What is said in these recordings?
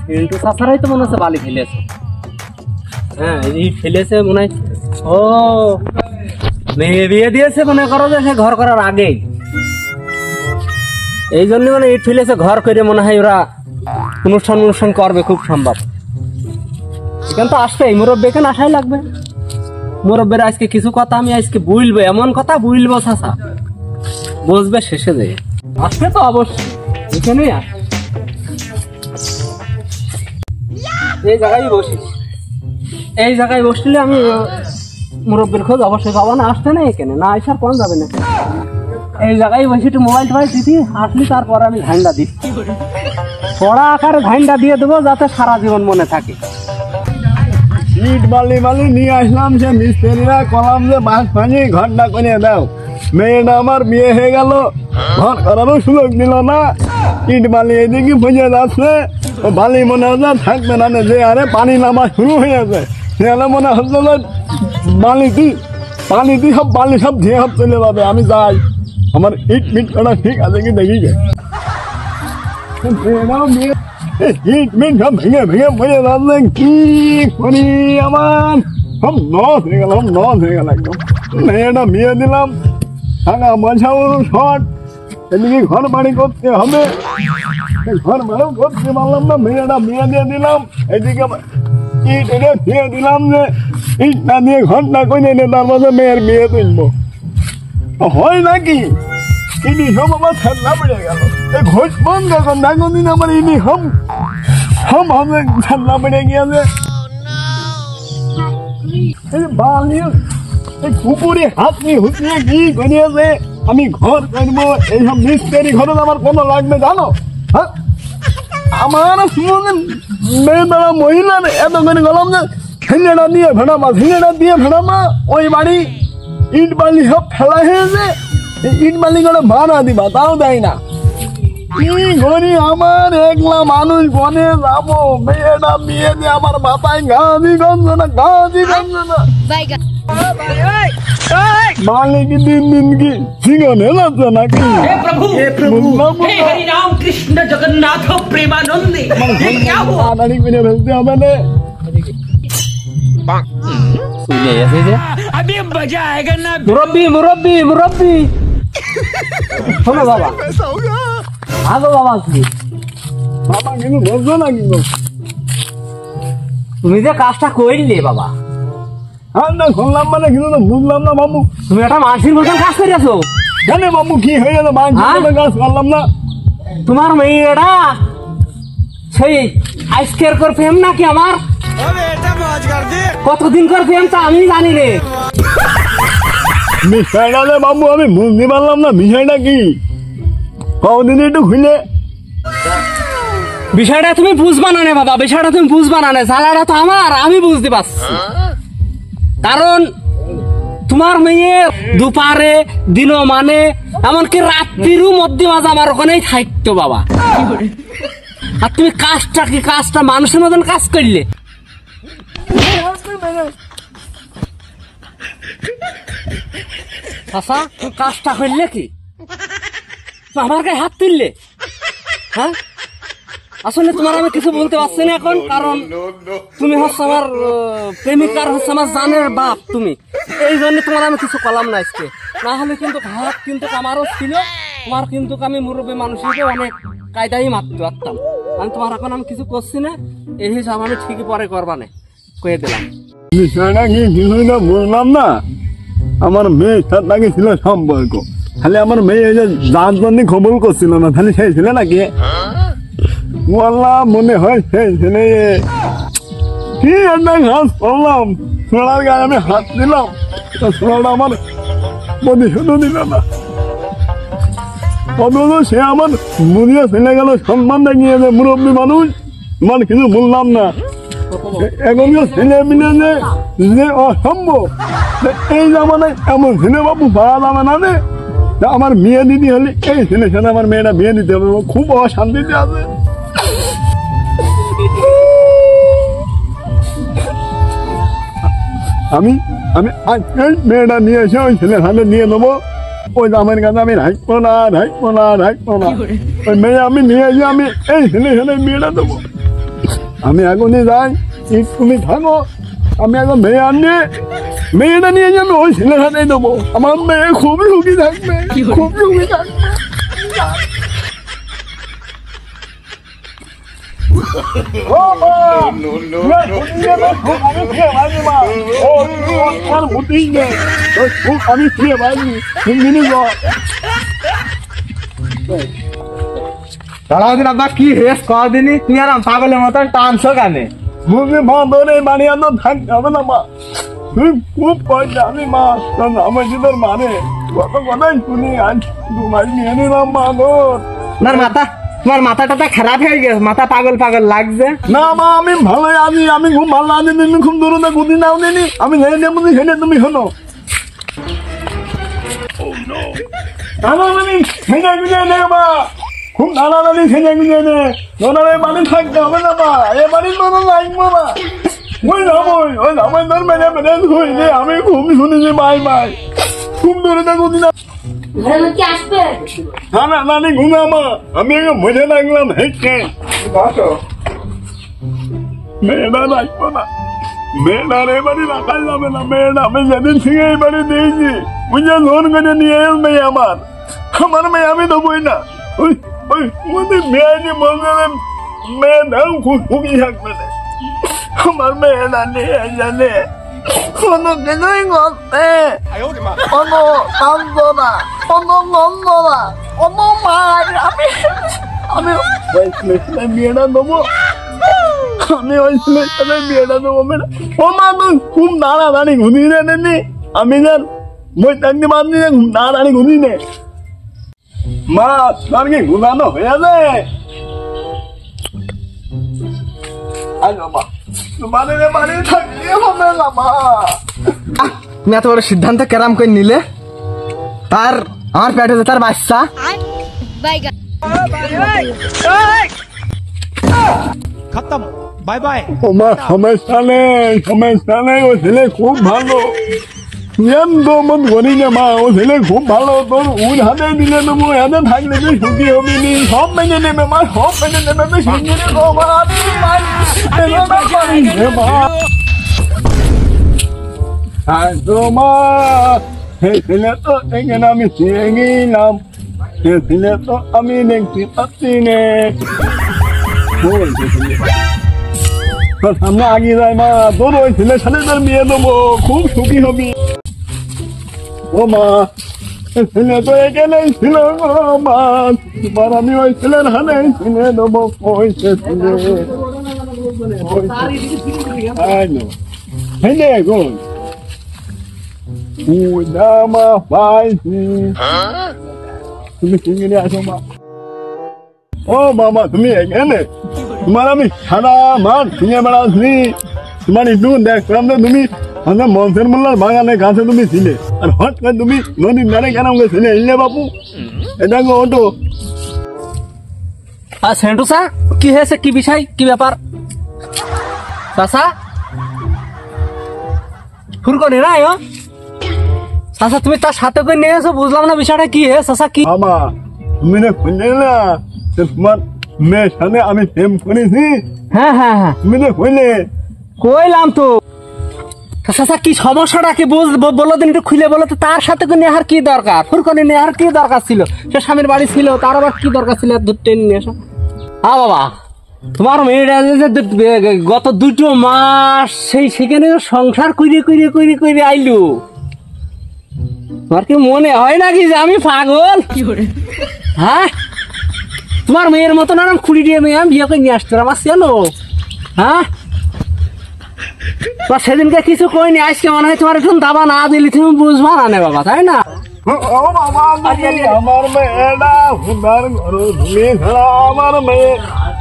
সেন্টু চাচারাই তো মনে হচ্ছে বালি ফেলেছে। হ্যাঁ এই ফেলেছে মনে হয়। ও মেয়ে বিয়ে দিয়েছে মনে করো যে সে ঘর করার আগেই, এই জন্য মানে ইট ফেলেছে ঘর করে মনে হয় ওরা অনুষ্ঠান করবে খুব সম্ভব। এখান তো আসবে মুরব্বী, এখানে আসাই লাগবে। মুরব্বীর আজকে কিছু কথা আমি আজকে বুঝবো, এমন কথা বুঝবো চাচা বুঝবে শেষে যেয়ে আসবে তো অবশ্যই। এখানেই আস, এই জায়গায় বসিস, এই জায়গায় বসলে আমি মুরব্বীর খোঁজ অবশ্যই পাবো না। আসতে না এখানে না আসার কোন যাবে না, এই জায়গায় বসে একটু মোবাইল টোবাইল দিতি আসলি, তারপর আমি ঝান্ডা দিই পড়া আকারে ঝান্ডা দিয়ে দেবো যাতে সারা জীবন মনে থাকে। ইট বালি নিয়ে আসলাম, সে মিস্ত্রিরা কলাম যে বাঁশ ভাঙি ঘরটা করে দাও। মেয়েটা আমার বিয়ে হয়ে গেল, ঘর করারও সুযোগ দিল না। ইট বালি এদিকে বুঝে যাচ্ছে, বালি মনে হচ্ছে থাকবে না, যে আরে পানি নামা শুরু হয়েছে সেখানে মনে হচ্ছে যে পানি দি সব বালি সব ধেয়ে সব চলে যাবে। আমি যাই, আমার ইট মিট করা ঠিক আছে কি দেখি গে ইট মিট সব ভেঙে বুঝে যাচ্ছে কি করি, আমার সব নস হয়ে গেল, একদম। মেয়েটা বিয়ে দিলাম, টাকা পয়সাও শর্ট, এদিকে ঘর বাড়ি করতে হবে, ঘর বাড়িও করতে পারলাম না। মেয়েটা বিয়ে দিয়ে দিলাম, এদিকে ইট এনে দিয়ে দিলাম যে ইট না দিয়ে ঘরটা করে এনে তার মধ্যে মেয়ের বিয়ে তুলবো, হয় নাকি? ইনি সব আমার ঠান্ডা পড়ে গেল। এই ঘোষ বন্ধ এখন দেখো দিন আমার ইনি সব হবে ঠান্ডা পড়ে গিয়েছে। এই বালি এই কুকুরে হাত নিয়ে হুঁচিয়ে কি করিয়েছে, আমি ঘর করবো, এইসব মিস্ত্রি ঘরে আমার কোনো লাগবে জানো? হ্যাঁ আমার মেয়ে দ্বারা মহিলার এত করে গেলাম যে ছেলেটা দিয়ে ভেড়ামা ওই বাড়ি ইট বালি সব ফেলা হয়েছে, ইট বালি করে ভাড়া দিবা তাও দেয় না। কি করি আমার একলা মানুষ বনে যাবো, মেয়েটা বিয়ে দিয়ে আমার মাথায় গাঁজি গঞ্জ না मालिक दिन की सिंगने लगता ना कि हे प्रभु हे हरि राम कृष्ण जगन्नाथ प्रेमानंद ये क्या हुआ? आनाड़ी में भेजते हमने सुनिए ऐसे जे अभी मजा आएगा ना। मुरब्बी শোনো বাবা, আগো বাবা কিন্তু বলছো না কিন্তু তুমি যে কাজটা করলে বাবা, না শুনলাম মানে কিন্তু বুঝলাম না মামু। তুমি একটা মানুষের মতন কাজ করেছো জানে মামু কি হয়ে গেল, মানুষের কাজ করলাম না। তোমার মেয়েটা সেই আজকের কর প্রেম নাকি আমার কতদিন কর প্রেম তা আমি জানি রে। বিষয়টা রে বাবু আমি বুঝতে পারলাম না, বিষয়টা কি কদিন একটু খুলে। বিষয়টা তুমি বুঝবা না রে বাবা, বিষয়টা তুমি বুঝবা না, জ্বালাটা তো আমার, আমি বুঝতে পারছি। কারণ তোমার মেয়ে দুপারে দিন মানে এমনকি রাত্রিরও মধ্যে মাঝে আমার ওখানেই থাকতো বাবা। আর তুমি কাজটা মানুষের মতন কাজ করলে। চাচা তুমি কাজটা করলে কি আমার গায়ে হাত তুললে? হ্যাঁ আসলে তোমার আমি কিছু বলতে পারছি না এখন, কারণ তুমি হচ্ছে আমার প্রেমিকার হচ্ছে আমার জানের বাপ তুমি, এই জন্য তোমার আমি কিছু করলাম না আজকে। না হলে কিন্তু হাত কিন্তু আমারও ছিল, তোমার কিন্তু আমি মুরব্বী মানুষ হিসেবে অনেক কায়দাই মারতে পারতাম। আমি তোমার এখন আমি কিছু করছি না, এই হিসাব আমি ঠিকই পরে করবা না কয়ে দিলাম। বিষয়টা কি কিছুই না বুঝলাম না। আমার মেয়ের সাথে নাকি ছিল সম্পর্ক, খালি আমার মেয়ে এই যে যার জন্য কবুল করছিল না, খালি সেই ছিল নাকি মনে হয় সেই ছেলে কি একটা ঘাস করলাম, সোনার গায়ে আমি হাত দিলাম, সোনাটা আমার প্রতিশোধ দিল না। অথচ সে আমার বুঝিয়ে ফেলে গেল, সম্মান দেখিয়েছে মুরব্বী মানুষ, তোমার কিছু বললাম না। এখন ছেলে মিলে যে অসম্ভব, এই জামানায় এমন ছেলে বাবু পাওয়া যাবে না রে। আমার মেয়ে দিদি হলে এই ছেলের সাথে আমার মেয়েটা বিয়ে দিতে হবে, খুব অশান্তিতে আছে। আমি আমি মেয়েটা নিয়ে এসে ওই ছেলের হাতে নিয়ে নেবো, ওই জামের কাছে আমি রাখবো না ওই মেয়ে আমি নিয়ে যাই, আমি এই ছেলে মেয়েটা দেবো। আমি এখনই যাই, তুমি থাকো, আমি এখন মেয়েটা নিয়ে যাই, আমি ওই ছেলের হাতেই দেবো। আমার মেয়ে খুব সুখী থাকবে, খুব সুখী থাকবে। আমি ফিরে পাইনি দাঁড়াদিন আপনার কি হেস কদিনই তুই আর পাগলের মতন টানছো কানে? মুখে মা ধরে বাড়ি আনো থাকতে হবে না মা, তুই খুব পয়সা আমি মা, আমার যে তোর মানে কত কথাই শুনি, আজ 2 মাস নিয়ে নিলাম মা তোর। তোমার মাথাটা খারাপ হয়ে গেছে, মাথা পাগল লাগছে। না মা আমি ভালোই আছি, আমি খুব ভালো আছি, তুমি খুব দূরতে গুদি নাও নেনি, আমি ঝেড়ে দেবো ঝেড়ে তুমি শোনো। টানাটানি ছেড়ে গুঁজে নে মা, খুব টানাটানি ছেড়ে গুঁজে নে, তোর এই বাড়ি থাকতে হবে না মা, এ বাড়ি তোর লাগবো না। ওই যাবই তোর মেরে ধুই নে, আমি খুব শুনেছি মাই খুব দূরতে গুদি না। নানি ঘুমা মা, আমি মজা লাগলাম হেঁটে। মেয়েটা রাখবো না, মেয়েটার এ বাড়ি রাখা যাবে না, মেয়েটা আমি যেদিন থেকে এই বাড়ি দিয়েছি বুঝে জোর করে নিয়ে এল মেয়ে আমার মেয়ে আমি দেবই না। মেয়ে যে বলবে মেয়েটাও খুব সুখী থাকবে না, আমার মেয়েটা নিয়ে জানে কোনো কিছুই করতে, কোনো কান্দো না, কোনো গন্ধ না, কোনো মার। আমি ওই ছেলের বিয়েটা দেবো, আমি ওই ছেলের বিয়েটা দেবো। ও মা তুই খুব নাড়াদানি ঘুমিয়ে নেনি, আমি যার বই থাকতে পারছি না, খুব নাড়াদানি ঘুমিয়ে নে মা, তোর কি ঘুমানো হয়ে যাবে? বাড়ি থাকতে হবে না মা। তুমি এত বড় সিদ্ধান্ত কেরাম করে নিলে? তার আমার পেটে তার বাচ্চা, खत्म, बाय बाय। তোমার সমস্যা নেই, ও ছেলে খুব ভালো, মন করি না মা, ও ছেলে খুব ভালো, তোর উল হাতে দিলে দেবো, হাতে থাকলে তুই সুখী হবি নি, সব মেনে নেবে মা, সব মেনে নেবে, তুই সুখী মা। ছেলে তো এখানে আমি চেয়ে গেলাম, ছেলে তো আমি দেখতে পাচ্ছি নে, সামনে আগিয়ে যায় মা, তোর ওই ছেলের সাথে তোর বিয়ে দেবো, খুব সুখী হবি। ও মা ছেলে তো এখানে ছিল মা, তোমার আমি ওই ছেলের হাতে ছেলে দেবো, ওই ছেলে মা পাইছি, তুমি চিংড়ি আসো মা। ও বাবা তুমি এখানে, তোমার আমি সারা মাঠ চিনে বেড়াচ্ছি, তোমার একটু দেখলাম না তুমি আমার মনসের মোল্লার বাগানে গাছে তুমি ছিলে, আর হঠাৎ করে তুমি নদীর ধারে কেন ছিলে এলে বাপু, এটা ওটো। আর সেন্টু স্যার কি হয়েছে, কি বিষয়, কি ব্যাপার? চাষা ফুরকনি না চাষা, তুমি তার সাথে করে নিয়ে এসো, বুঝলাম না বিষয়টা কি হে চাষা। কি বাবা তুমি না খুঁজলে না তোমার মেয়ের সাথে আমি প্রেম করেছি? হ্যাঁ, তুমি না খুঁজলে? কইলাম তো চাষা, কি সমস্যাটা কি বলো দিন, একটু খুলে বলো তো। তার সাথে করে নেওয়ার কি দরকার, ফুরকনি নেওয়ার কি দরকার ছিল? সে স্বামীর বাড়ি ছিল, তার আবার কি দরকার ছিল দুধ টেনে নিয়ে আসা? হ্যাঁ বাবা, তোমার মেয়েটা গত 2 মাস সেখানে সংসার করে আইলু, তোমার কি মনে হয় নাকি যে আমি পাগল? হ্যাঁ, তোমার মেয়ের মতন আর খুঁড়ি দিয়ে মেয়ে আমি বিয়ে করে নিয়ে আসতে আমার চেনো? হ্যাঁ, তোমার সেদিনকে কিছু কইনি, আজকে মনে হয় তোমার একটু দাবা না দিলি তুমি বুঝবা না বাবা, তাই না? ও বাবা আমার মেয়েটা হুদার ঘর ধুয়ে ছাড়া আমার মেয়ে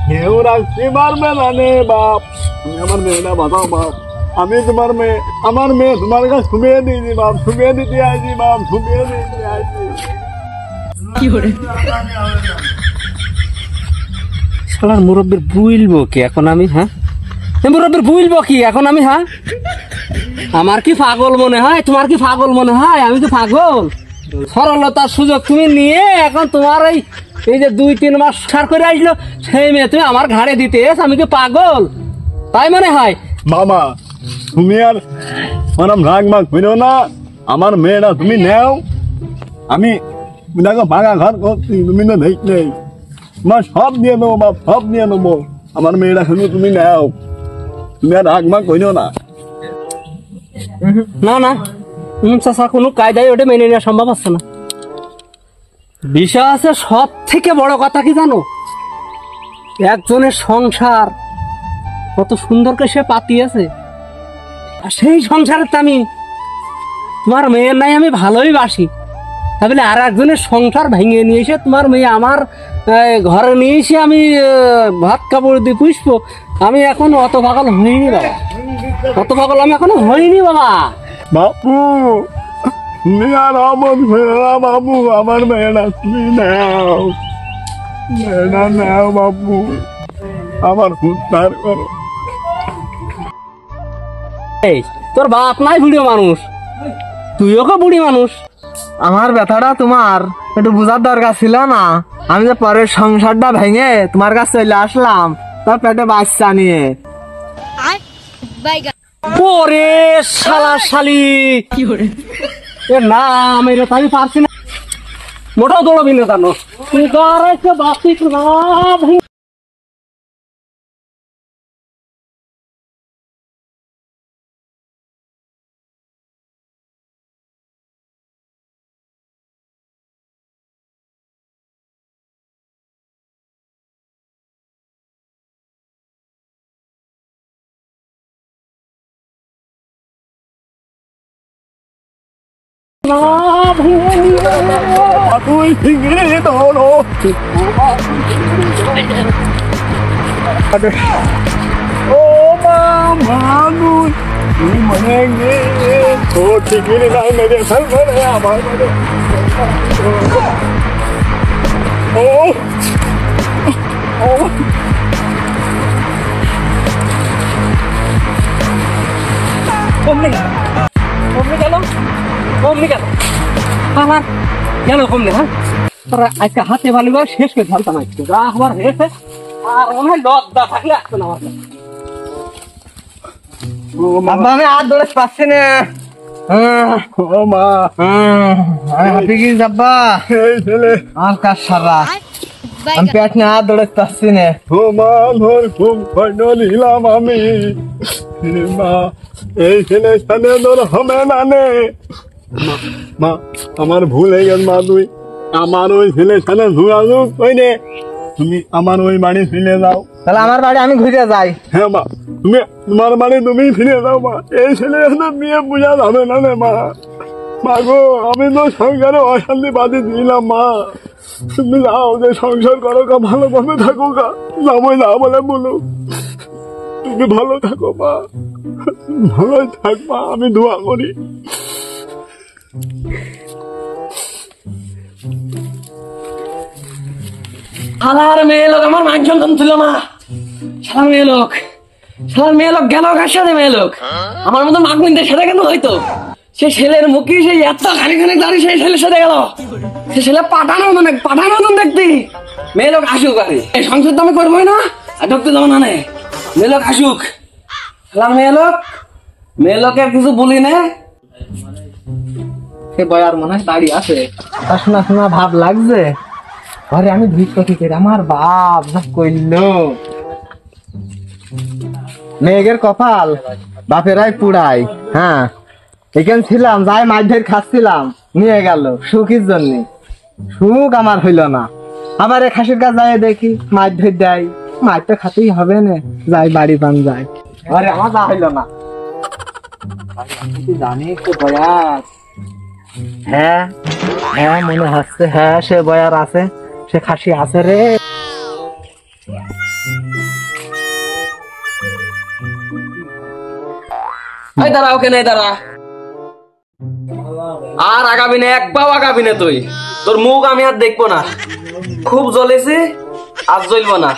কেউ রাখতে পারবে না নে বাপ, তুমি আমার মেয়েটা বাঁচাও বাপ, আমি তোমার মেয়ে, আমার মেয়ে তোমার কাছে শুনিয়ে দিয়েছি বাপ, শুনিয়ে দিতে আইছি বাপ, শুনিয়ে দিতে আইছি। শালার মুরব্বীর বুইলবো কি এখন আমি? হ্যাঁ, মুরব্বীর বুইলবো কি এখন আমি? হ্যাঁ, আমার কি পাগল মনে হয়? তোমার কি পাগল মনে হয়? আমি তো পাগল? সরলতার সুযোগ তুমি নিয়ে এখন তোমার এই যে 2-3 মাস সার করে আসলো সেই মেয়ে তুমি আমার ঘাড়ে দিতে আমি কি পাগল তাই মনে হয়? মামা তুমি আর মানাম রাগ মাগ হইলো না, আমার মেয়েরা তুমি নেও। আমি দেখো ভাঙা ঘর করছি, তুমি তো নেই নেই, মা সব দিয়ে নেবো, মা সব দিয়ে নেবো, আমার মেয়েরা শুধু তুমি নেও, তুমি আর রাগ মাগ হইলো না। না না চাচা কোনো কায়দায় ওটা মেনে নেওয়া সম্ভব হচ্ছে না। বিষয় আছে সব থেকে বড় কথা কি জানো, একজনের সংসার কত সুন্দর করে সে পাতিয়েছে, আর সেই সংসারে তো আমি তোমার মেয়ের নাই আমি ভালোই বাসি, তাহলে আর একজনের সংসার ভেঙে নিয়ে এসে তোমার মেয়ে আমার ঘরে নিয়ে এসে আমি ভাত কাপড় দিয়ে পুষবো, আমি এখন অত পাগল হইনি বাবা, অত পাগল আমি এখনো হইনি বাবা। বাপু তুমি আর অমন হইলো না বাবু, আমার মেয়েরা তুমি নেও, মেয়েরা নেও বাবু, আমার উদ্ধার করো। এই তোর বাপ নাই বুড়ি মানুষ, তুইও কে বুড়ি মানুষ, আমার ব্যথাটা তোমার একটু বোঝার দরকার ছিল না? আমি যে পরের সংসারটা ভেঙে তোমার কাছে চলে আসলাম তার পেটে বাচ্চা নিয়ে। ওরে শালা শালি এ না আমি রে আমি পারছি না, মোটাও দৌড়বি না জানো তুই গাড়াইছে বাসিক না ভাই। তুই ঠিকই ধরো, ও মানুষ তুই মনে গিয়ে তো ঠিকই নাই মেরে ফেলবে রে আমার, ও ও কমনি কমনি গেল কমনি গেল আমার গেল কমনি। হ্যাঁ তোরা আজকে হাতে ভালো শেষ করে ফেলতাম আজকে যা আমার হয়েছে, আর অনেক লজ্জা থাকলে আসতো না আমার। আব্বা আমি আর দৌড়ে পাচ্ছি না, ও মা আমি হাঁপি গিয়ে যাব্বা, এই ছেলে আমার কাজ সারা, আমি পেট নিয়ে আর দৌড়ে পাচ্ছি না। ও মা ধর খুব ভয় নিলাম আমি, মা এই ছেলে সামনে ধর হবে না নে, মা আমার ভুল হয়ে গেল মা, তুই আমার ওই ছেলের সাথে যোগাযোগ ওই নে, তুমি আমার ওই বাড়ি ফিরে যাও। তাহলে আমার বাড়ি আমি ঘুরে যাই। হ্যাঁ মা তুমি তোমার বাড়ি তুমি ফিরে যাও মা, এই ছেলে বিয়ে বোঝা যাবে না রে মা, মা গো আমি তো সংসারে অশান্তি বাদি দিলাম মা, তুমি যাও যে সংসার করো গা, ভালোভাবে থাকো গা, যাবো না বলে বলো, তুমি ভালো থাকো মা, ভালোই থাক মা, আমি দোয়া করি। শালার মেয়ে লোক আমার মান সম্মান ছিল না, শালার মেয়ে লোক, শালার মেয়ে লোক গেল কার সাথে, মেয়ে লোক আমার মতো মাগমিনদের সাথে কেন হইতো, সে ছেলের মুখে সেই এত খানি খানি দাঁড়িয়ে সেই ছেলের সাথে গেল, সে ছেলে পাঠানো মতন দেখতি, মেয়ে লোক আসুক, আরে এই সংসার তো আমি করবোই না, আর ঢুকতে যাবো না, মেয়ে লোক আসুক, শালার মেয়ে লোকের কিছু বলি না, সে বয়ার মনে হয় বাড়ি আছে, তা শোনা শোনা ভাব লাগছে, ঘরে আমি ভিক্ষা কি করে আমার বাপ যা কইলো, মেয়েদের কপাল বাপেরাই পুড়াই। হ্যাঁ এখানে ছিলাম যাই মাছ ধরে খাচ্ছিলাম, নিয়ে গেল সুখের জন্য, সুখ আমার হইল না, আবার এই খাসির কাছে যাই দেখি মাছ ধরে দেয়, মাছ তো খাতেই হবে না, যাই বাড়ি পান যাই, ঘরে আমার যা হইল না। জানি তো বয়ার, হ্যাঁ হ্যাঁ মনে হচ্ছে, হ্যাঁ সে বয়ার আছে, সে খাসি আছে রে। এই দাঁড়া, ওকে নাই দাঁড়া, আর আগাবি না, এক পাও আগাবি না তুই, তোর মুখ আমি আর দেখবো না, খুব জ্বলেছে আর জ্বলবো না।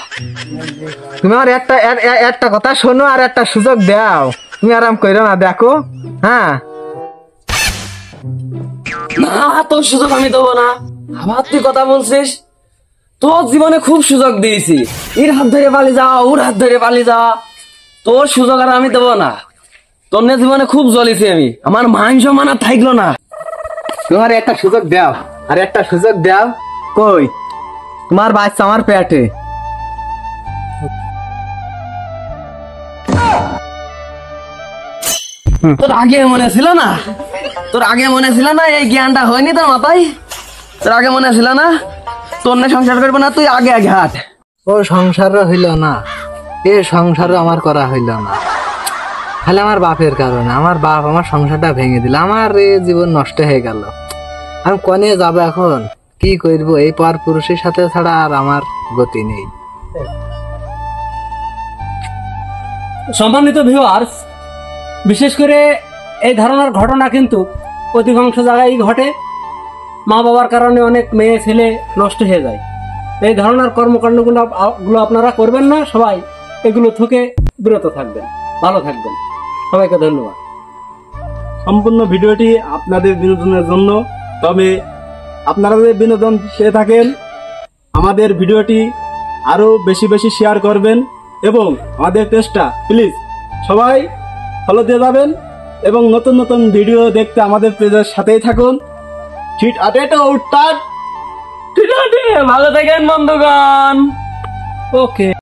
তুমি আর একটা কথা শোনো, আর একটা সুযোগ দাও, তুমি আরাম করো না, দেখো। হ্যাঁ না, তোর সুযোগ আমি দেবো না। আবার তুই কথা বলছিস? তোর জীবনে খুব সুযোগ দিয়েছি, এর হাত ধরে পালি যাওয়া, ওর হাত ধরে পালি যাওয়া। তোর সুযোগ আর আমি দেবো না। তোর নিয়ে জীবনে খুব জ্বলেছি আমি, আমার মান সম্মান আর থাকলো না। তোমার একটা সুযোগ দাও, আর একটা সুযোগ দাও। কই তোমার বাচ্চা আমার পেটে। তোর আগে মনে ছিল না? তোর আগে মনে ছিল না? এই জ্ঞানটা হয়নি তোর মাথায়? তোর আগে মনে ছিল না তোর নিয়ে সংসার করবো না? তুই আগে আগে হাট। ও সংসারও হইল না, এ সংসারও আমার করা হইল না, খালি আমার বাপের কারণে। আমার বাপ আমার সংসারটা ভেঙে দিল, আমার এ জীবন নষ্ট হয়ে গেল। আমি কনে যাবো এখন, কি করবো? এই পর পুরুষের সাথে ছাড়া আর আমার গতি নেই। সম্মানিত ভিউয়ার্স, বিশেষ করে এই ধরনের ঘটনা কিন্তু অধিকাংশ জায়গায় ঘটে। মা বাবার কারণে অনেক মেয়ে ছেলে নষ্ট হয়ে যায়। এই ধরনের কর্মকাণ্ডগুলো আপনারা করবেন না। সবাই এগুলো থেকে বিরত থাকবেন, ভালো থাকবেন। সবাইকে ধন্যবাদ। সম্পূর্ণ ভিডিওটি আপনাদের বিনোদনের জন্য। তবে আপনারা যদি বিনোদন পেয়ে থাকেন, আমাদের ভিডিওটি আরো বেশি বেশি শেয়ার করবেন এবং আমাদের পেজটা প্লিজ সবাই ফলো দিয়ে যাবেন এবং নতুন নতুন ভিডিও দেখতে আমাদের পেজের সাথেই থাকুন। ঠিক আছে, ভালো থাকেন বন্ধুগণ। ওকে।